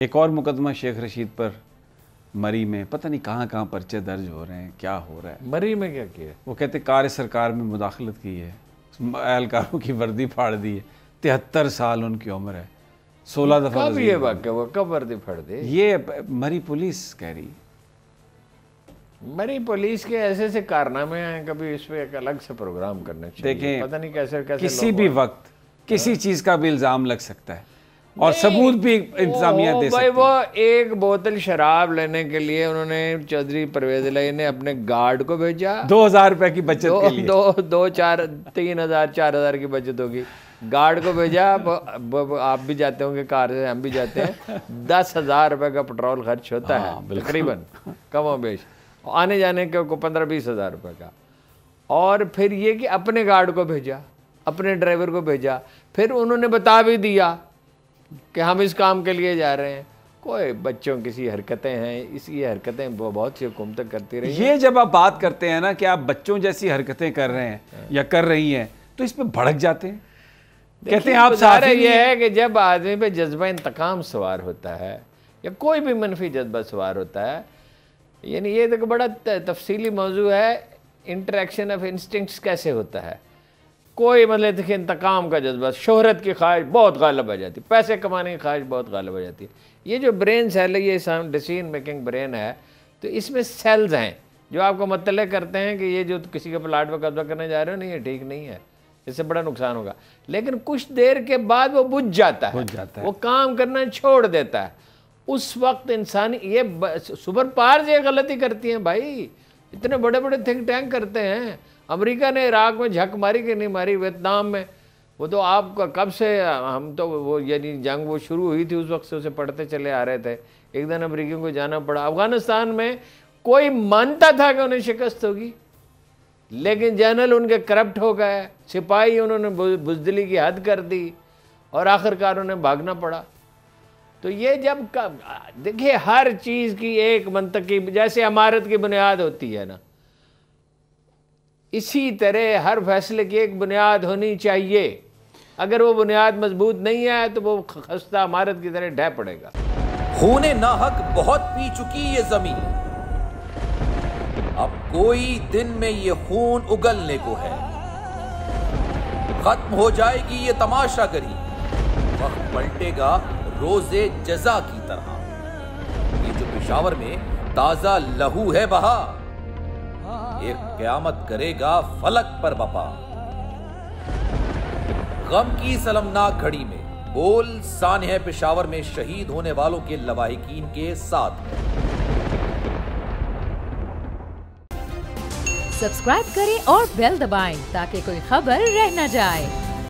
एक और मुकदमा शेख रशीद पर मरी में, पता नहीं कहाँ कहाँ पर्चे दर्ज हो रहे हैं, क्या हो रहा है। मरी में क्या किया? वो कहते कार्य सरकार में मुदाखलत की है, एहलकारों की वर्दी फाड़ दी है। 73 साल उनकी उम्र है, 16 दफा। कब ये वाक़या हुआ? कब वर्दी फाड़ दी? ये मरी पुलिस कह रही। मरी पुलिस के ऐसे ऐसे कारनामे हैं, कभी इस पे एक अलग से प्रोग्राम करना चाहिए। देखें, पता नहीं कैसे कैसे किसी भी वक्त किसी चीज का भी इल्जाम लग सकता है और सबूत भी इंतजामिया दे सकती है। वो एक बोतल शराब लेने के लिए उन्होंने चौधरी परवेज इलाही ने अपने गार्ड को भेजा। 2000 रुपए की बचत के लिए, 3,000 4,000 की बचत होगी। गार्ड को भेजा, आप भी जाते होंगे कार से, हम भी जाते हैं। 10,000 रुपए का पेट्रोल खर्च होता है तकरीबन, कम बेश, आने जाने के को 15-20 हज़ार रुपये का। और फिर ये कि अपने गार्ड को भेजा, अपने ड्राइवर को भेजा, फिर उन्होंने बता भी दिया कि हम इस काम के लिए जा रहे हैं। कोई बच्चों किसी हरकतें हैं, इसी हरकतें बहुत सी हुकूमतें करती रही। ये जब आप बात करते हैं ना कि आप बच्चों जैसी हरकतें कर रहे हैं या कर रही हैं, तो इस पे भड़क जाते हैं, कहते हैं आप सारे। ये है कि जब आदमी पे जज्बा इंतकाम सवार होता है या कोई भी मनफी जज्बा सवार होता है, यानी ये तो बड़ा तफसीली मौजू है, इंटरेक्शन ऑफ इंस्टिंक्ट्स कैसे होता है। कोई मतलब देखिए, इंतकाम का जज्बा, शोहरत की ख्वाहिश बहुत गालिब आ जाती है, पैसे कमाने की ख्वाहिश बहुत गालिब आ जाती है। ये जो ब्रेन सेल है, ये डिसीजन मेकिंग ब्रेन है, तो इसमें सेल्स हैं जो आपको मतलब करते हैं कि ये जो किसी के प्लाट पर कब्जा करने जा रहे हो, नहीं ये ठीक नहीं है, इससे बड़ा नुकसान होगा। लेकिन कुछ देर के बाद वो बुझ जाता है, वो काम करना छोड़ देता है। उस वक्त इंसान ये सुपर पावर्स ये गलती करती हैं भाई, इतने बड़े बड़े थिंक टैंक करते हैं। अमेरिका ने इराक में झक मारी कि नहीं मारी, वियतनाम में, वो तो आपका कब से, हम तो वो यानी जंग वो शुरू हुई थी उस वक्त से उसे पढ़ते चले आ रहे थे। एक दिन अमेरिकियों को जाना पड़ा। अफगानिस्तान में कोई मानता था कि उन्हें शिकस्त होगी, लेकिन जनरल उनके करप्ट हो गए, सिपाही उन्होंने बुजदिली की हद कर दी और आखिरकार उन्हें भागना पड़ा। तो ये जब देखिए, हर चीज़ की एक मंतक की, जैसे इमारत की बुनियाद होती है ना, इसी तरह हर फैसले की एक बुनियाद होनी चाहिए। अगर वो बुनियाद मजबूत नहीं है तो वो खस्ता इमारत की तरह ढह पड़ेगा। खूने नाहक बहुत पी चुकी ये जमीन, अब कोई दिन में ये खून उगलने को है। खत्म हो जाएगी ये तमाशागरी, वक्त पलटेगा रोजे जजा की तरह। ये जो पेशावर में ताजा लहू है बहा, एक क़यामत करेगा फलक पर बपा। गम की सलमनाक घड़ी में बोल सानह पेशावर में शहीद होने वालों के लवाहिकीन के साथ। सब्सक्राइब करें और बेल दबाएं ताकि कोई खबर रह न जाए।